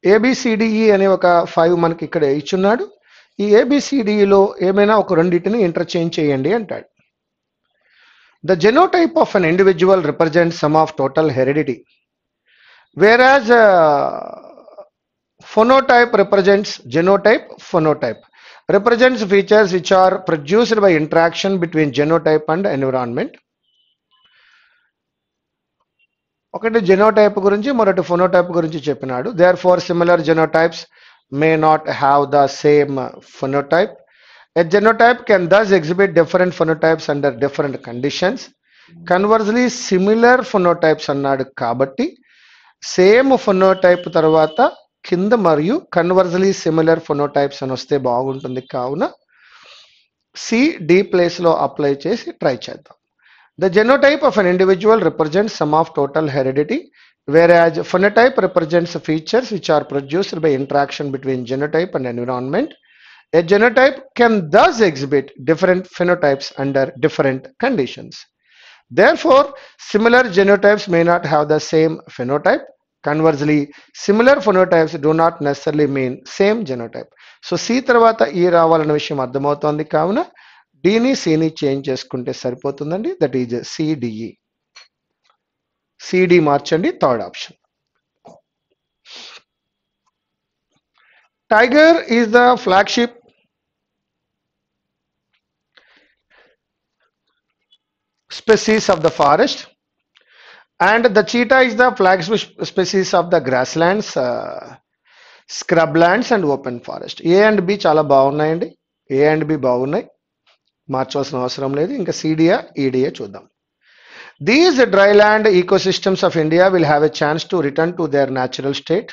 ABCDE అనే ఒక 5 మనకి ఇక్కడ ఇచ్చున్నాడు. ఈ ఏబిసిడిఈలో ఏమైనా ఒక రెండింటిని ఇంటర్చేంజ్ చేయండి అంటాడు. The genotype of an individual represents sum of total heredity, whereas phenotype represents phenotype represents features which are produced by interaction between genotype and environment. ఒకటి జెనోటైప్ గురించి మరొకటి ఫోనోటైప్ గురించి చెప్పినాడు. Therefore similar genotypes may not have the same phenotype. A genotype can thus exhibit different phenotypes under different conditions. Conversely similar phenotypes అన్నాడు కాబట్టి same ఫోనోటైప్ తర్వాత కింద మరియు కన్వర్స్లీ సిమిలర్ ఫోనోటైప్స్ అని వస్తే బాగుంటుంది. కావున సి డి ప్లేస్లో అప్లై చేసి ట్రై చేద్దాం. The genotype of an individual represents sum of total heredity, whereas phenotype represents features which are produced by interaction between genotype and environment. A genotype can thus exhibit different phenotypes under different conditions. Therefore, similar genotypes may not have the same phenotype. Conversely, similar phenotypes do not necessarily mean same genotype. So, C తర్వాత ఈ రావాలన్న విషయం అర్థమవుతోంది. కావున డిని సిని change చేసుకుంటే సరిపోతుందండి. That is CDE. CD మార్చండి, third option. Tiger is the flagship species of the forest and the cheetah is the flagship species of the grasslands, scrublands and open forest. A and B చాలా బాగున్నాయండి. A and B బాగున్నాయి, మార్చవలసిన అవసరం లేదు. ఇంకా సిడియా idea చూద్దాం. These dryland ecosystems of India will have a chance to return to their natural state.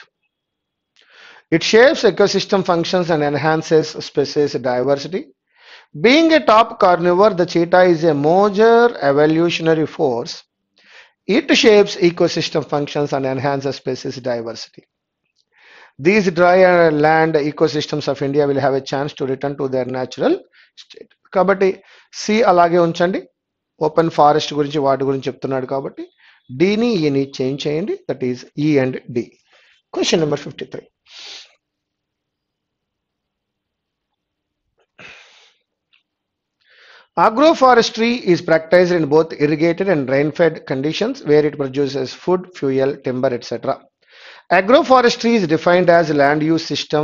It shapes ecosystem functions and enhances species diversity. Being a top carnivore, the cheetah is a major evolutionary force. It shapes ecosystem functions and enhances species diversity. These dry land ecosystems of India will have a chance to return to their natural state. కాబట్టి C అలాగే ఉంచండి. Open forest గురించి వాటి గురించి చెప్తున్నాడు కాబట్టి డిని ఈని చేంజ్ చేయండి. That is E and D. Question number 53. Agroforestry is practiced in both irrigated and rain-fed conditions where it produces food, fuel, timber, etc. Agroforestry is defined as land use system.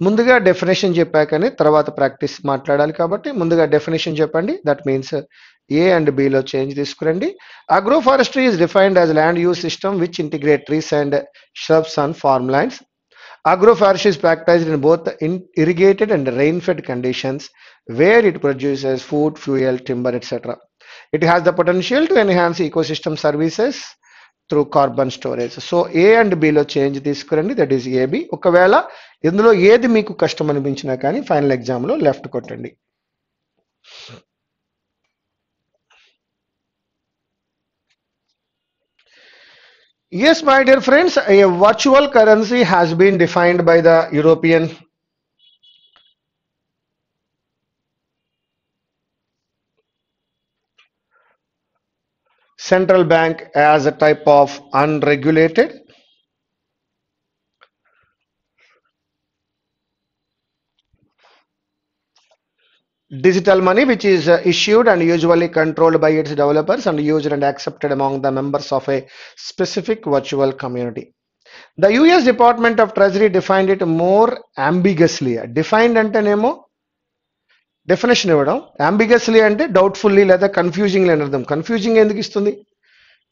ముందుగా definition చెప్పాకనే తర్వాత practice మాట్లాడాలి కాబట్టి ముందుగా definition చెప్పండి. That means A and బిలో change తీసుకురండి. Agroforestry is defined as land use system which integrate trees and shrubs on farmlands. Agroforestry is practiced in both irrigated and rain-fed conditions where it produces food, fuel, timber, etc. It has the potential to enhance ecosystem services through carbon storage. So A and బిలో change తీసుకురండి. That is AB. ఒకవేళ ఇందులో ఏది మీకు కష్టం అనిపించినా కానీ final ఎగ్జామ్లో లెఫ్ట్ కొట్టండి. Yes, my dear friends, a virtual currency has been defined by the European Central Bank as a type of unregulated digital money which is issued and usually controlled by its developers and used and accepted among the members of a specific virtual community. The US Department of Treasury defined it more ambiguously. Defined అంటేనేమో definition ఇవ్వడం, అంబిగస్లీ అంటే డౌట్ఫుల్లీ లేదా confusing అని అర్థం. Confusing ఎందుకు ఇస్తుంది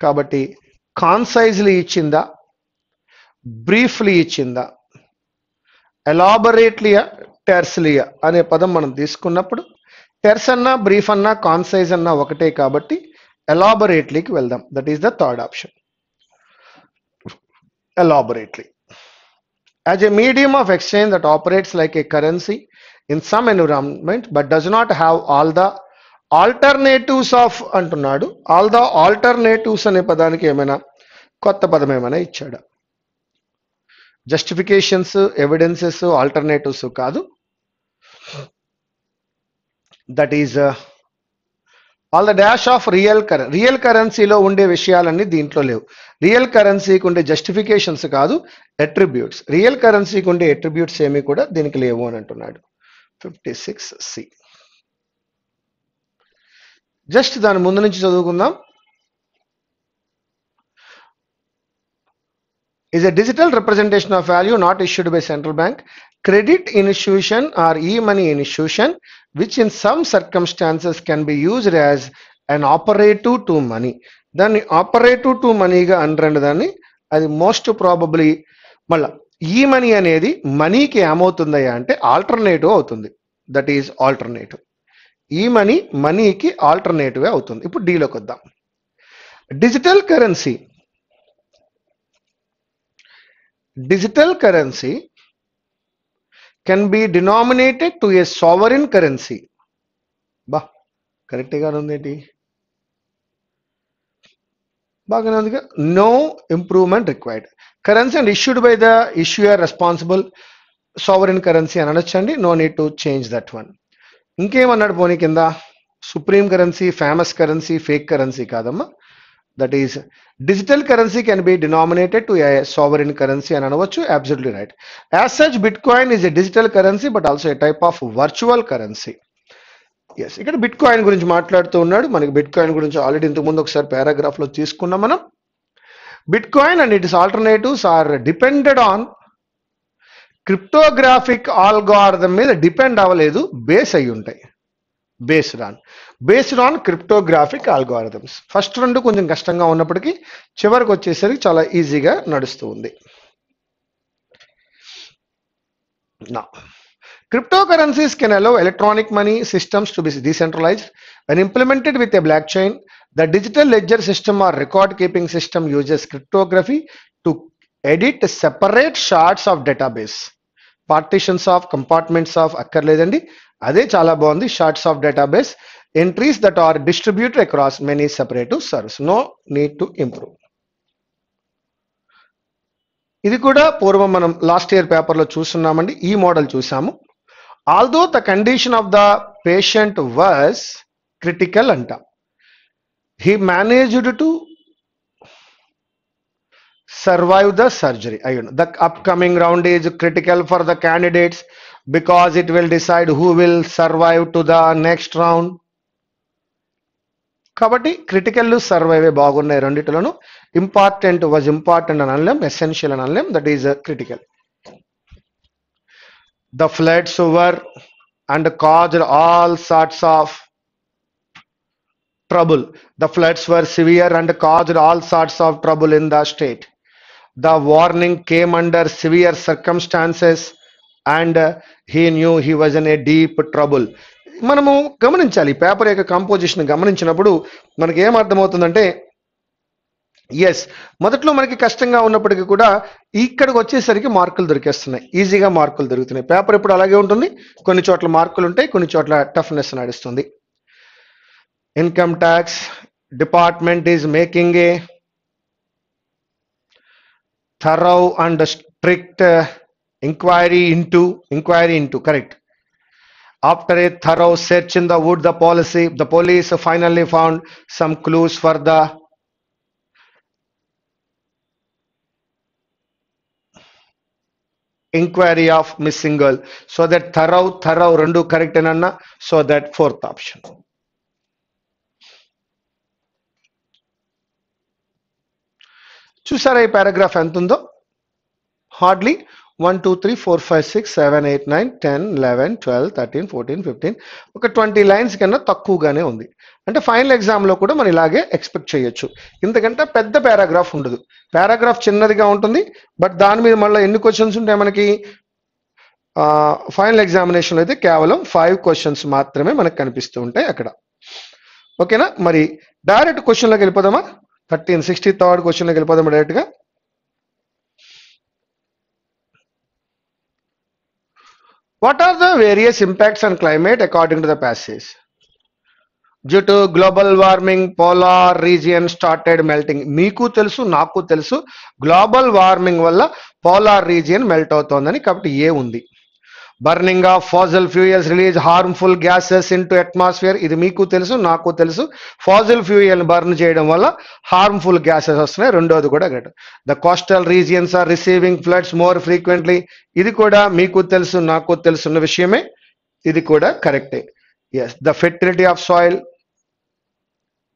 కాబట్టి కాన్సైజ్లీ ఇచ్చిందా, బ్రీఫ్లీ ఇచ్చిందా, ఎలాబొరేట్లీయా, టెర్స్లియా అనే పదం మనం తీసుకున్నప్పుడు టెర్స్ అన్నా బ్రీఫ్ అన్నా కాన్సైజ్ అన్నా ఒకటే కాబట్టి ఎలాబొరేట్లీకి వెళ్దాం. That is the third option. Elaborately as a medium of exchange that operates like a currency in some environment but does not have all the alternatives of అంటున్నాడు. ఆల్ ద ఆల్టర్నేటివ్స్ అనే పదానికి ఏమైనా కొత్త పదం ఏమైనా ఇచ్చాడా? జస్టిఫికేషన్స్, ఎవిడెన్సెస్, ఆల్టర్నేటివ్స్ కాదు. That is all the dash of real కరెన్సీలో ఉండే విషయాలన్నీ దీంట్లో లేవు. రియల్ కరెన్సీకి ఉండే జస్టిఫికేషన్స్ కాదు, అట్రిబ్యూట్స్. రియల్ కరెన్సీకి ఉండే అట్రిబ్యూట్స్ ఏమీ కూడా దీనికి లేవు అని అంటున్నాడు. 56C. జస్ట్ దాని ముందు నుంచి చదువుకుందాం. is a digital representation of value not issued by central bank, credit institution or e-money institution, which in some circumstances can be used as an operative to money. దాన్ని operative to money గా అనరండి. దాన్ని అది most probably మళ్ళా ఈ money అనేది మనీకి ఏమవుతుందయ్యా అంటే alternative అవుతుంది. That is alternative. ఈ మనీ మనీకి ఆల్టర్నేటివ్ అవుతుంది. ఇప్పుడు డీలోకి వద్దాం. Digital currency can be denominated to a sovereign currency. బా కరెక్ట్గా ఉందేంటి? బాగానే ఉందిగా. No improvement required. Currency and issued by the issuer responsible sovereign currency అని అనొచ్చండి. No need to change that one. ఇంకేమన్నాడు పోనీ కింద? Supreme currency, famous currency, fake currency కాదమ్మా. That is, digital currency can be denominated to a sovereign currency and అనవచ్చు. Absolutely right. As such, Bitcoin is a digital currency but also a type of virtual currency. Yes, ఇక్కడ bitcoin గురించి మాట్లాడుతూ ఉన్నాడు. మనకి bitcoin గురించి already ఇంతకు ముందు ఒకసారి పారాగ్రాఫ్ లో తీసుకున్నాం మనం. Bitcoin and its alternatives are depended on cryptographic algorithm మీద డిపెండ్ అవ్వలేదు, బేస్ అయి ఉంటాయి. Based on cryptographic algorithms. First రెండు కొంచెం కష్టంగా ఉన్నప్పటికీ చివరికి వచ్చేసరికి చాలా ఈజీగా నడుస్తూ ఉంది. Cryptocurrencies can allow electronic money systems to be decentralized. When implemented with a blockchain, the digital ledger system or record keeping system uses cryptography to edit separate shards of database. Partitions of compartments of అక్కర్లేదండి, అదే చాలా బాగుంది. Shorts of database entries that are distributed across many separate servers. No need to improve. ఇది కూడా పూర్వం మనం last year పేపర్లో చూస్తున్నామండి. ఈ మోడల్ చూసాము. Although the condition of the patient was critical అంట, he managed to survive the surgery. The upcoming round is critical for the candidates because it will decide who will survive to the next round. కాబట్టి critical survive బాగున్నాయి రెండిట్లోనూ. Important was important అని అనలేం, essential అని అనలేం. That is critical. The floods were and caused all sorts of trouble. The floods were severe and caused all sorts of trouble in the state. The warning came under severe circumstances and he knew he was in a deep trouble. మనము గమనించాలి, paper యొక్క composition గమనించినప్పుడు మనకి ఏం అర్థమవుతుందంటే, yes మొదట్లో మనకి కష్టంగా ఉన్నప్పటికీ కూడా ఇక్కడికి వచ్చేసరికి మార్కులు దొరికేస్తున్నాయి, ఈజీగా మార్కులు దొరుకుతున్నాయి. పేపర్ ఇప్పుడు అలాగే ఉంటుంది, కొన్ని చోట్ల మార్కులు ఉంటాయి, కొన్ని చోట్ల టఫ్నెస్ నడుస్తుంది. Income tax department is making a thorough and strict inquiry into correct. After a thorough search in the wood, the police finally found some clues for the inquiry of missing girl. So that thorough rendu correct enanna. So that fourth option. చూసారా ఈ paragraph ఎంత ఉందో? Hardly 1 2 3 4 5 6 7 8 9 10 11 12 13 14 15 ఒక 20 lines కన్నా తక్కువగానే ఉంది. అంటే final ఎగ్జామ్లో కూడా మనం ఇలాగే ఎక్స్పెక్ట్ చేయొచ్చు. ఇంతకంటే పెద్ద పారాగ్రాఫ్ ఉండదు. పారాగ్రాఫ్ చిన్నదిగా ఉంటుంది, బట్ దాని మీద మళ్ళీ ఎన్ని క్వశ్చన్స్ ఉంటాయి మనకి? ఫైనల్ ఎగ్జామినేషన్లో అయితే కేవలం 5 క్వశ్చన్స్ మాత్రమే మనకు కనిపిస్తూ ఉంటాయి అక్కడ. ఓకేనా? మరి డైరెక్ట్ క్వశ్చన్లోకి వెళ్ళిపోదామా? 63rd క్వశ్చన్లోకి వెళ్ళిపోదాం డైరెక్ట్గా. What are the various impacts on climate according to the passage? Due to global warming, polar region started melting. మీకు తెలుసు, నాకు తెలుసు, గ్లోబల్ వార్మింగ్ వల్ల పోలార్ రీజియన్ మెల్ట్ అవుతోందని. కాబట్టి ఏ ఉంది. Burning of fossil fuels release harmful gases into atmosphere. ఇది మీకు తెలుసు, నాకు తెలుసు. ఫాజిల్ ఫ్యూయల్ బర్న్ చేయడం వల్ల హార్మ్ఫుల్ గ్యాసెస్ వస్తున్నాయి. రెండోది కూడా correct. The coastal regions are receiving floods more frequently. ఇది కూడా మీకు తెలుసు, నాకు తెలుసున్న విషయమే. ఇది కూడా కరెక్టే. Yes. The fertility of soil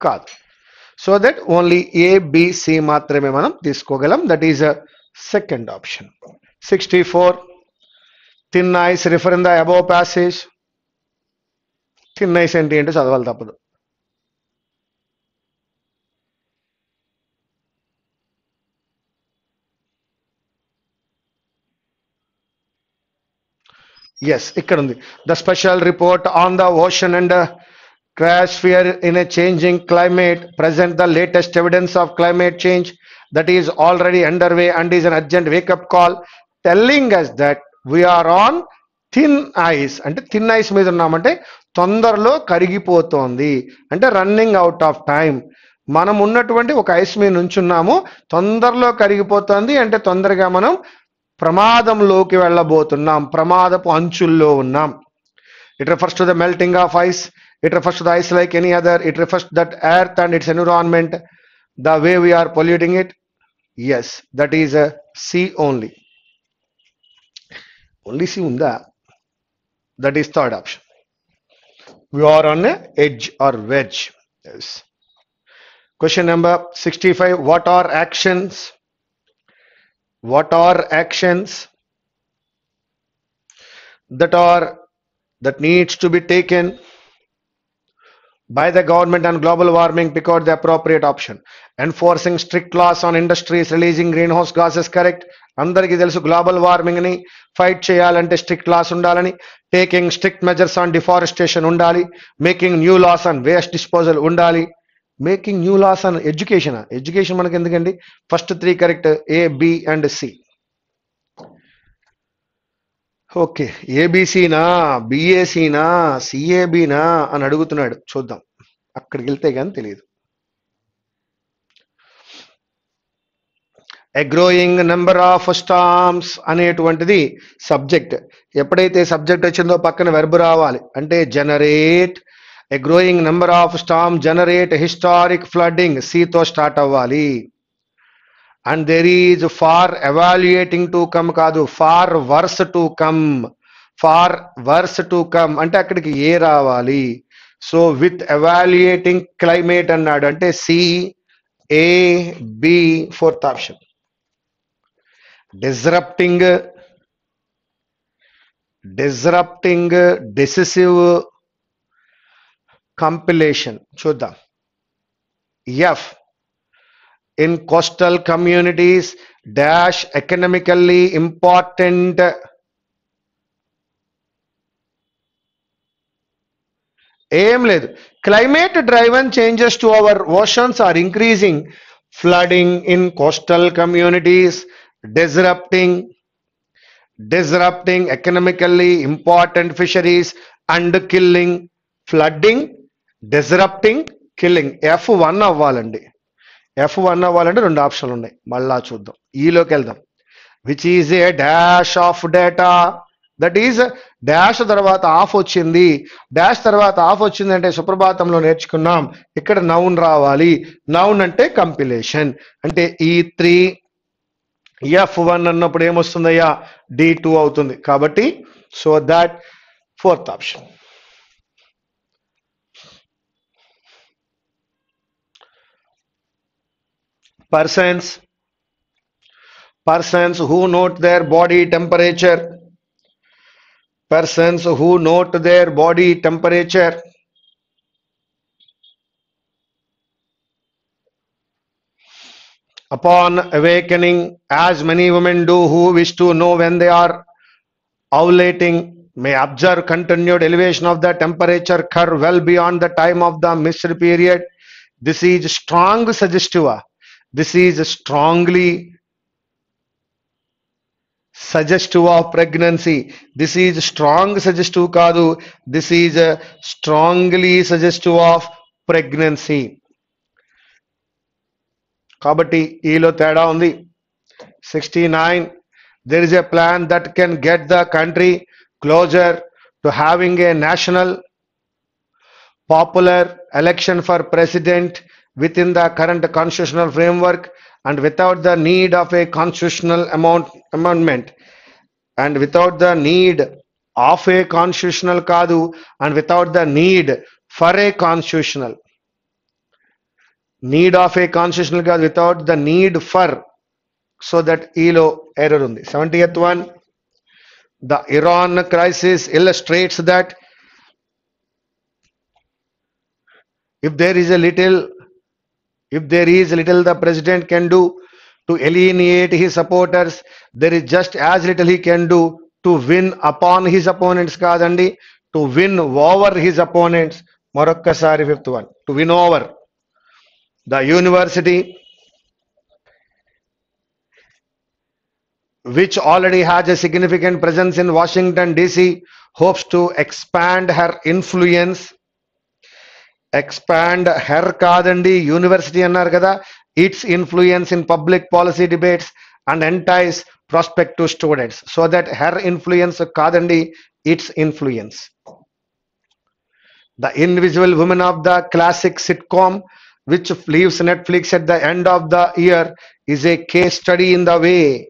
కాదు. సో దట్ ఓన్లీ ABC మాత్రమే మనం తీసుకోగలం. That is a second option. 64. Thin ice refer in the above passage. Thin ice ఏంటి అంటే చదవాలి తప్పదు. ఎస్, ఇక్కడ ఉంది. The special report on the ocean and cryosphere in a changing climate present the latest evidence of climate change that is already underway and is an urgent wake up call telling us that we are on thin ice. అంటే thin ice మీద ఉన్నామంటే తొందరలో కరిగిపోతోంది, అంటే running out of time. మనం ఉన్నటువంటి ఒక ice మీద నుంచున్నాము, తొందరలో కరిగిపోతుంది అంటే తొందరగా మనం ప్రమాదంలోకి వెళ్ళబోతున్నాం, ప్రమాదపు అంచుల్లో ఉన్నాం. It refers to the melting of ice. It refers to the ice like any other. It refers to that earth and its environment, the way we are polluting it. Yes, that is a C only. Only C unda. That is third option. We are on a edge or wedge. Yes. Question number 65. What are actions? What are actions that needs to be taken by the government on global warming? Pick out the appropriate option. Enforcing strict laws on industries releasing greenhouse gases. Correct. అందరికీ తెలుసు global warming ని fight చేయాలంటే strict laws ఉండాలని. Taking strict measures on deforestation ఉండాలి. Making new laws on waste disposal ఉండాలి. Making new laws on education. Education మనకి ఎందుకండి? First 3 correct, A, B and C. Okay, ఏబిసినా, బిఏసినా, సిఏబినా అని అడుగుతున్నాడు. చూద్దాం, అక్కడికి వెళ్తే కానీ తెలియదు. A growing number of storms అనేటువంటిది సబ్జెక్ట్. ఎప్పుడైతే సబ్జెక్ట్ వచ్చిందో పక్కన వెర్బ్ రావాలి. అంటే generate. A growing number of Storm generate historic flooding. సితో స్టార్ట్ అవ్వాలి. And there is far evaluating to come కాదు, far worse to come. far worse to come అంటే అక్కడికి ఏ రావాలి. సో విత్ ఎవాల్యుయేటింగ్ క్లైమేట్ అన్నాడు అంటే C, A, B, fourth option. Disrupting, decisive, compilation. చూద్దాం. F. In coastal communities dash economically important. ఏం లేదు. Climate driven changes to our oceans are increasing flooding in coastal communities. Disrupting economically important fisheries and killing. Flooding, disrupting, killing. F1 అవ్వాలండి. F1 అవ్వాలంటే 2 ఆప్షన్లు ఉన్నాయి. మళ్ళా చూద్దాం, ఈలోకి వెళ్దాం. Which is a dash of data. That is dash తర్వాత of వచ్చింది. Dash తర్వాత ఆఫ్ వచ్చిందంటే సుప్రభాతంలో నేర్చుకున్నాం, ఇక్కడ నౌన్ రావాలి. నౌన్ అంటే కంపిలేషన్. అంటే E3 F1 అన్నప్పుడు ఏమొస్తుందయ్యా? D2 అవుతుంది. కాబట్టి so that fourth option. Persons who note their body temperature. Persons who note their body temperature. Upon awakening, as many women do who wish to know when they are ovulating, may observe continued elevation of the temperature curve well beyond the time of the missed period. This is strong suggestive. This is strongly suggestive of pregnancy. This is strong suggestive కాదు, this is strongly suggestive of pregnancy. కాబట్టి ఈలో తేడా ఉంది. 69. There is a plan that can get the country closer to having a national popular election for president within the current constitutional framework and without the need of a constitutional amendment and without the need of a constitutional kadu and without the need of a constitutional kadu without the need for so that elo error undi 70th one. The Iran crisis illustrates that if there is little the president can do to alienate his supporters, there is just as little he can do to win upon his opponents kadandi, to win over his opponents. Morokkasari fifth one, to win over. The university, which already has a significant presence in Washington DC, hopes to expand her influence. Expand her kadandi, university annar kada, its influence in public policy debates and entice prospective students, so that her influence kadandi, its influence. The Invisible Woman of the classic sitcom, which leaves Netflix at the end of the year, is a case study in the way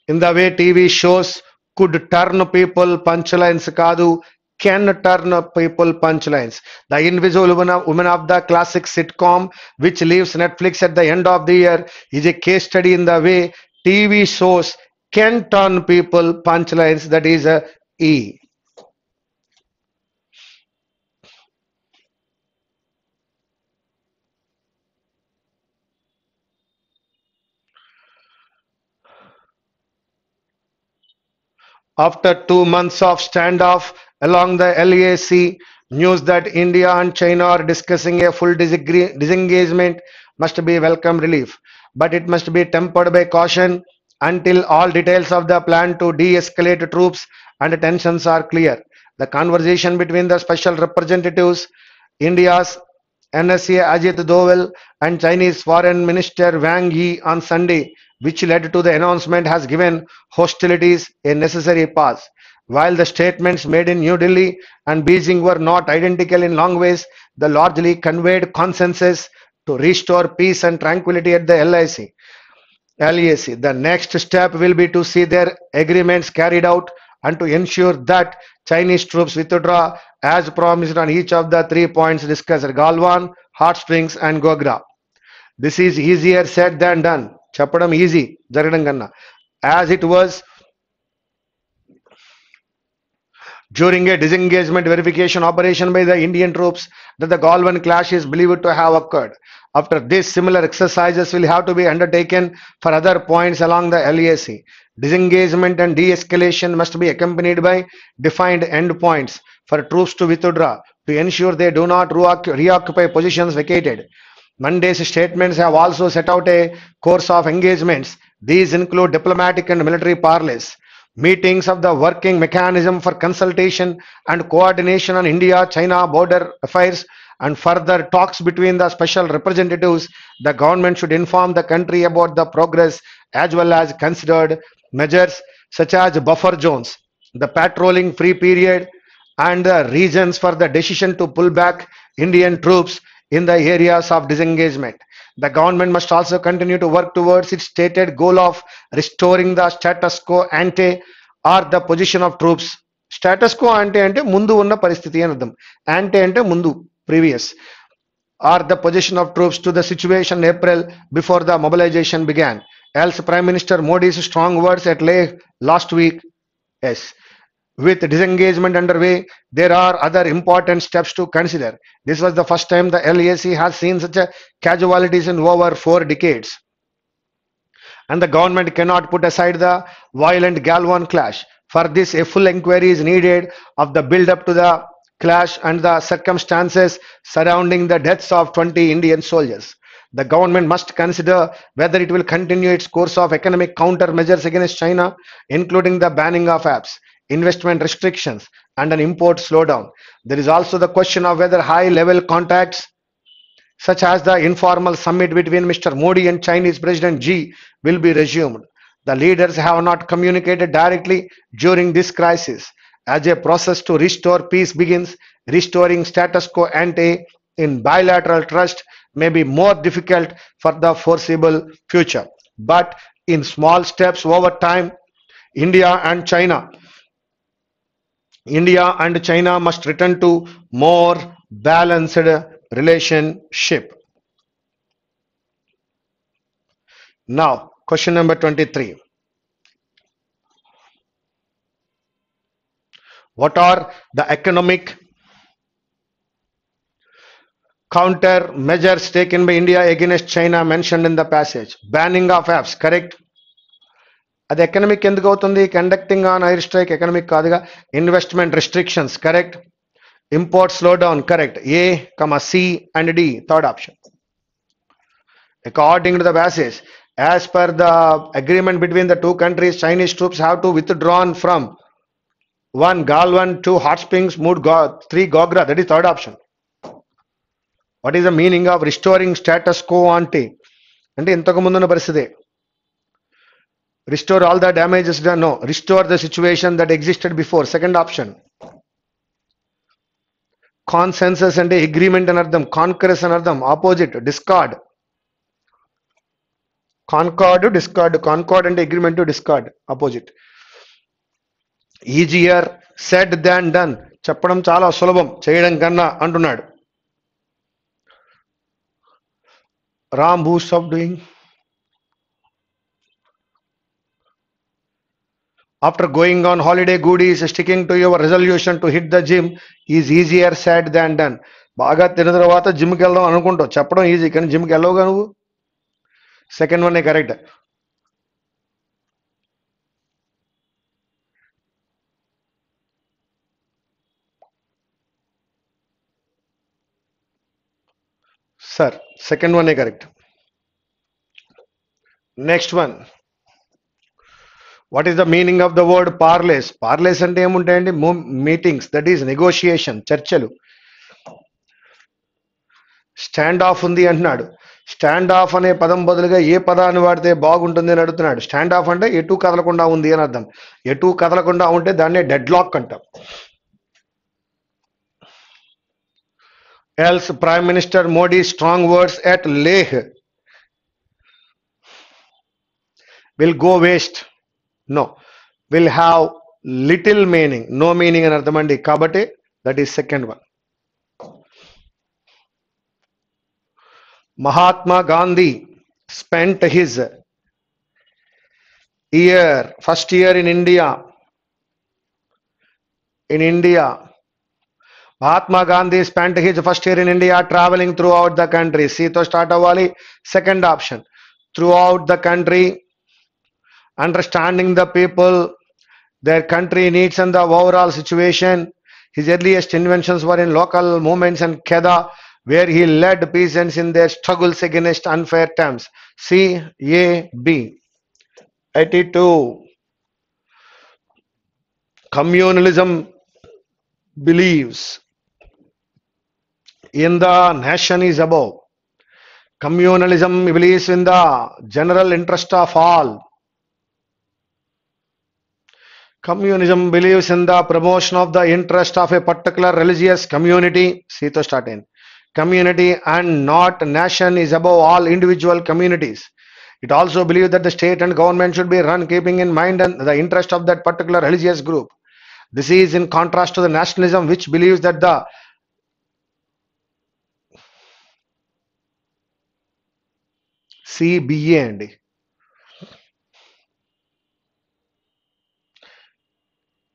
TV shows could turn people punchlines kadu, can turn people punchlines. The Invisible Woman of the classic sitcom, which leaves Netflix at the end of the year, is a case study in the way TV shows can turn people punchlines. That is a E. After 2 months of standoff along the LAC, news that India and China are discussing a full disengagement must be welcome relief. But it must be tempered by caution until all details of the plan to de-escalate troops and tensions are clear. The conversation between the special representatives, India's NSA Ajit Doval and Chinese Foreign Minister Wang Yi on Sunday, which led to the announcement, has given hostilities a necessary pause. While the statements made in New Delhi and Beijing were not identical in long ways, they largely conveyed consensus to restore peace and tranquility at the LAC. The next step will be to see their agreements carried out and to ensure that Chinese troops withdraw as promised on each of the 3 points discussed: Galwan, Hot Springs, and Gogra. This is easier said than done. Chapadam easy, Jaradanganna. As it was during a disengagement verification operation by the Indian troops that the Galwan clash is believed to have occurred. After this, similar exercises will have to be undertaken for other points along the LAC. Disengagement and de-escalation must be accompanied by defined endpoints for troops to withdraw to ensure they do not reoccupy positions vacated. Monday's statements have also set out a course of engagements. These include diplomatic and military parleys, meetings of the working mechanism for consultation and coordination on India-China border affairs, and further talks between the special representatives. The government should inform the country about the progress as well as considered measures such as buffer zones, the patrolling free period, and the reasons for the decision to pull back Indian troops in the areas of disengagement. The government must also continue to work towards its stated goal of restoring the status quo ante, or the position of troops. Status quo ante ante mundu unna paristhiti ani ardham. Ante ante mundu, previous, or the position of troops to the situation in April before the mobilization began. Else Prime Minister Modi's strong words at Leh last week. Yes. With disengagement underway, there are other important steps to consider. This was the first time the LAC has seen such a casualties in over 4 decades. And the government cannot put aside the violent Galwan clash. For this, a full inquiry is needed of the build-up to the clash and the circumstances surrounding the deaths of 20 Indian soldiers. The government must consider whether it will continue its course of economic countermeasures against China, including the banning of apps, investment restrictions, and an import slowdown. There is also the question of whether high-level contacts such as the informal summit between Mr. Modi and Chinese President Xi, will be resumed. The leaders have not communicated directly during this crisis. As a process to restore peace begins, restoring status quo ante in bilateral trust may be more difficult for the foreseeable future. But in small steps over time, India and China India and China must return to more balanced relationship. Now, question number 23. What are the economic counter measures taken by India against China mentioned in the passage? Banning of apps, correct? అది economic ఎందుకు అవుతుంది? Conducting on air strike economic కాదుగా. Investment restrictions, correct. Import slow down, correct. A, C and D, third option. According to the passage, as per the agreement between the two countries, Chinese troops have to withdrawn from 1 Galwan, 2 hot springs, 3 Gogra. That is third option. What is the meaning of restoring status quo ante? అంటే ఇంతకు ముందున్న పరిస్థితి. Restore all the damages done. No, restore the situation that existed before. Second option. Consensus అంటే agreement అని అర్థం, concurrence అని అర్థం. Opposite, discord. Concord, discord. Concord అంటే agreement, discord, opposite. Easier said than done. చెప్పడం చాలా సులభం చేయడం కన్నా అంటున్నాడు. Ram, who stopped doing? After going on holiday, goodies, sticking to your resolution to hit the gym is easier said than done. బాగా తిన్న తర్వాత జిమ్కి వెళ్దాం అనుకుంటావు, చెప్పడం ఈజీ, కానీ జిమ్కి వెళ్ళవుగా నువ్వు. Second one correct. Sir second one correct. Next one. What is the meaning of the word parleys? Parleys అంటే ఏముంటాయండి? మీటింగ్స్, దట్ ఈస్ నెగోషియేషన్, చర్చలు. స్టాండ్ ఆఫ్ ఉంది అంటున్నాడు. స్టాండ్ ఆఫ్ అనే పదం బదులుగా ఏ పదాన్ని వాడితే బాగుంటుంది అని అడుగుతున్నాడు. స్టాండ్ ఆఫ్ అంటే ఎటు కదలకుండా ఉంది అని అర్థం. ఎటు కదలకుండా ఉంటే దాన్నే డెడ్ లాక్ అంటాం. Else Prime Minister Modi's strong words at Leh will go waste. No, will have little meaning, no meaning అని అర్థమండి. కాబట్టి that is second one. Mahatma Gandhi spent his first year in India. Mahatma Gandhi spent his first year in India traveling throughout the country. C to start avali. Second option, throughout the country, understanding the people, their country needs and the overall situation. His earliest inventions were in local movements and Kedah, where he led peasants in their struggles against unfair terms. C, A, B. 82. Communalism believes in the nation is above. Communalism believes in the general interest of all. Communism believes in the promotion of the interest of a particular religious community. See to start in. Community and not nation is above all individual communities. It also believes that the state and government should be run keeping in mind the interest of that particular religious group. This is in contrast to the nationalism, which believes that the CBA and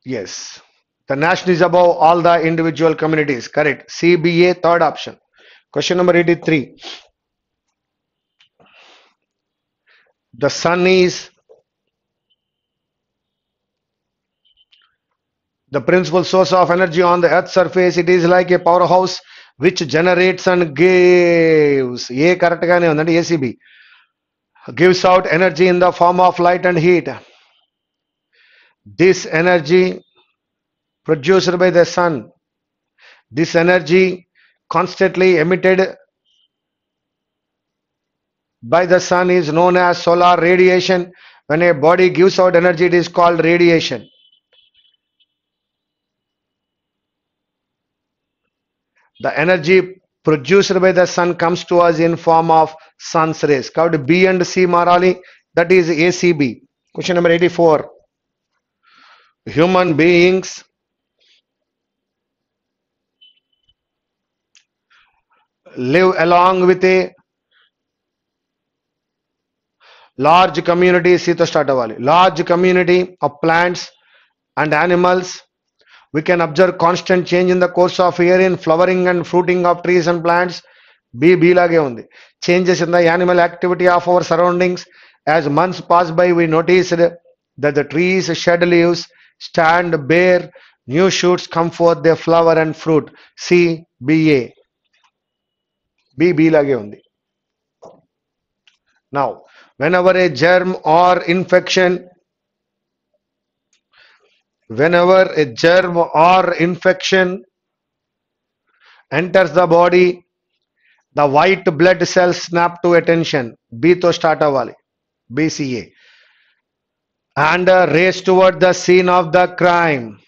yes, the nation is above all the individual communities. Correct. CBA, third option. Question number 83. The sun is the principal source of energy on the earth's surface. It is like a powerhouse which generates and gives. A correct gaane undandi. ACB gives out energy in the form of light and heat. This energy produced by the sun, this energy constantly emitted by the sun is known as solar radiation. When a body gives out energy, it is called radiation. The energy produced by the sun comes to us in form of sun's rays. Called B and C Marali, that is ACB. Question number 84. Human beings live along with a large community. Sito start avali. Large community of plants and animals. We can observe constant change in the course of year in flowering and fruiting of trees and plants. B lage undi. Changes in the animal activity of our surroundings. As months pass by, we noticed that the trees shed leaves, stand bare, new shoots come forth, they flower and fruit. C B lage undi. Now, whenever a germ or infection enters the body, the white blood cells snap to attention. B to start avali. BCA. And race toward the scene of the crime.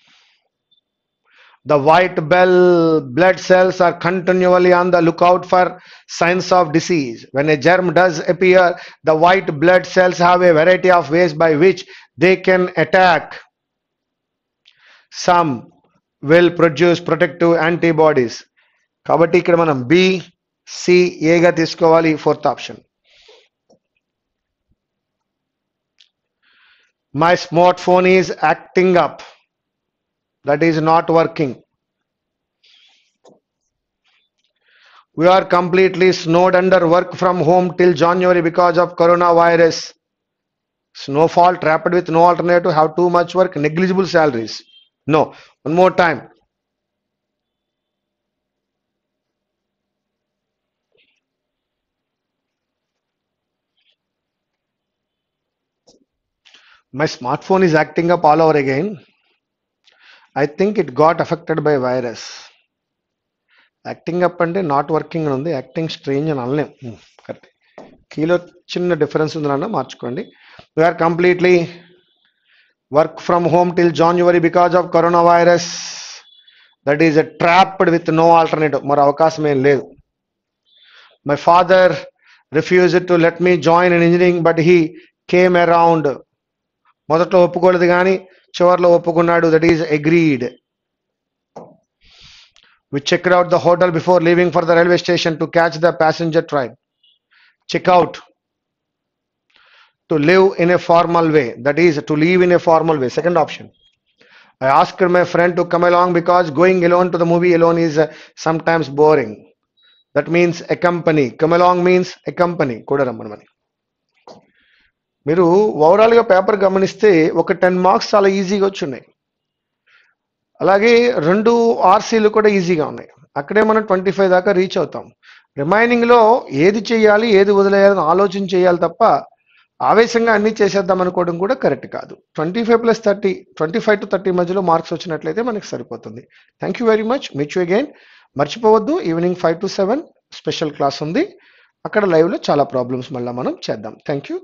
The white blood cells are continually on the lookout for signs of disease. When a germ does appear, the white blood cells have a variety of ways by which they can attack. Some will produce protective antibodies. కాబట్టి ఇక్కడ మనం B, C, A గా తీసుకోవాలి. Fourth option. My smartphone is acting up. That is not working. We are completely snowed under, work from home till January because of coronavirus. Snowfall, trapped with no alternative, have too much work, negligible salaries. No. One more time. My smartphone is acting up all over again. I think it got affected by virus. Acting up అంటే not working అని ఉంది. Acting strange అని అనలేం. Correct. కీలో చిన్న difference ఉందన్న మార్చుకోండి. We are completely work from home till January because of coronavirus. That is trapped with no alternative. మరి అవకాశం ఏం లేదు. My father refused to let me join in engineering, but he came around. మొదట్లో ఒప్పుకోలేదు కానీ చివర్లో ఒప్పుకున్నాడు. That is agreed. We checked out the hotel before leaving for the railway station to catch the passenger train. Check out. To live in a formal way. That is to live in a formal way. Second option. I asked my friend to come along because going alone to the movie alone is sometimes boring. That means accompany. Come along means accompany. కూడా రమ్మని. మీరు ఓవరాల్గా paper గమనిస్తే ఒక 10 marks చాలా ఈజీగా వచ్చున్నాయి. అలాగే 2 ఆర్సీలు కూడా ఈజీగా ఉన్నాయి. అక్కడే మనం 25 దాకా రీచ్ అవుతాం. రిమైనింగ్లో ఏది చేయాలి ఏది వదిలేయాలని ఆలోచన చేయాలి తప్ప ఆవేశంగా అన్ని చేసేద్దాం అనుకోవడం కూడా కరెక్ట్ కాదు. 25+30, 25 to 30 మధ్యలో మార్క్స్ వచ్చినట్లయితే మనకి సరిపోతుంది. Thank you very much. Meet you again. మర్చిపోవద్దు, ఈవినింగ్ 5 to 7 స్పెషల్ క్లాస్ ఉంది. అక్కడ లైవ్లో చాలా ప్రాబ్లమ్స్ మళ్ళీ మనం చేద్దాం. Thank you.